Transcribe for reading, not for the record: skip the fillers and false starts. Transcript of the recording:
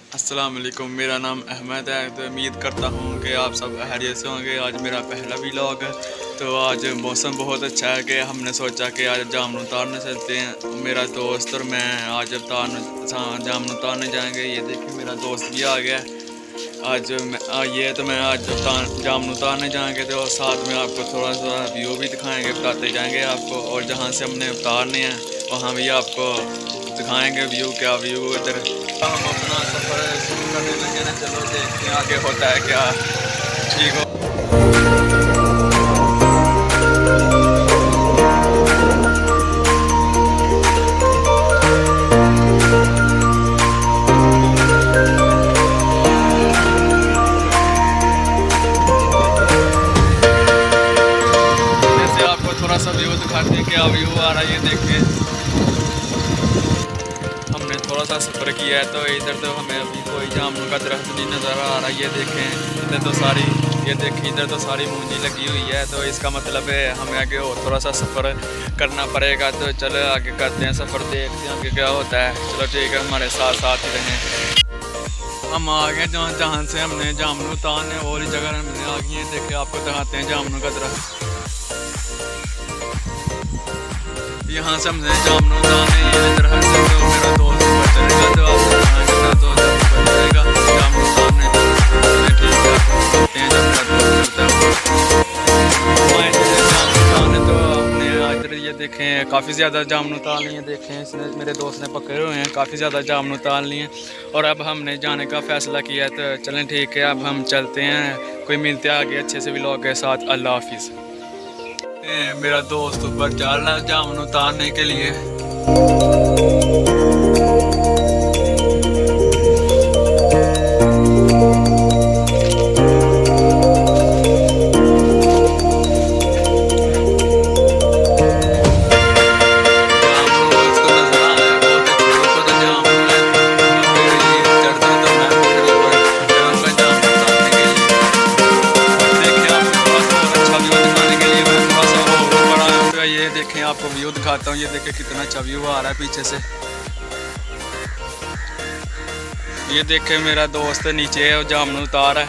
अस्सलाम वालेकुम। मेरा नाम अहमद है। तो उम्मीद करता हूँ कि आप सब खैरियत से होंगे। आज मेरा पहला व्लॉग है। तो आज मौसम बहुत अच्छा है कि हमने सोचा कि आज जामुन उतारने चलते हैं। मेरा दोस्त और मैं आज जामुन उतारने जाएंगे। ये देखिए मेरा दोस्त भी आ गया है। मैं आज जामुन उतारने जाएंगे तो साथ में आपको थोड़ा सा व्यू भी दिखाएंगे, बताते जाएंगे आपको। और जहाँ से हमने उतारने हैं वहाँ भी आपको दिखाएंगे व्यू, क्या व्यू इधर। हम अपना सफ़र शुरू करने लगे ना, चलो देखते हैं आगे होता है क्या। ठीक हो। जैसे आपको थोड़ा सा व्यू दिखाते हैं, क्या व्यू आ रहा है ये देखिए। हमने थोड़ा सा सफ़र किया है तो इधर तो हमें अभी कोई जामुन का दरख्त नहीं नज़र आ रहा। ये देखें इधर तो सारी, ये देखें इधर तो सारी मूंजी लगी हुई है। तो इसका मतलब है हमें आगे और थोड़ा सा सफ़र करना पड़ेगा। तो चलो आगे करते हैं सफ़र, देखते हैं आगे क्या होता है। चलो ठीक है, हमारे साथ साथ ही रहें। हम आ गए जहाँ से हमने जामुन उतारने, और इस जगह हमने आ गए हैं। देखिए आपको दिखाते हैं जामुन का दरख्त। यहाँ से हमने जामुन उतारने ये दरख्त है। तो मेरा दोस्त ऊपर चलेगा तो आपको दिखाएंगे, मेरा दोस्त ऊपर चलेगा जामुन उतारने। तो ठीक है, करते हैं जब मेरा दोस्त करता है जामुन उतारने। तो हमने इधर ये देखें काफ़ी ज़्यादा जामुन उतार लिए। देखें इसने, मेरे दोस्त ने पकड़े हुए हैं, काफ़ी ज़्यादा जामुन उतार लिए। और अब हमने जाने का फ़ैसला किया है। तो चलें ठीक है, अब हम चलते हैं। कोई मिलते हैं आगे अच्छे से व्लॉग के साथ। अल्लाह हाफिज़। मेरा दोस्त ऊपर चल रहा है जामुन उतारने के लिए। ये देखें, आपको व्यू दिखाता हूँ। ये देखें कितना अच्छा व्यू आ रहा है पीछे से। ये देखें मेरा दोस्त नीचे है और जामुन उतार है।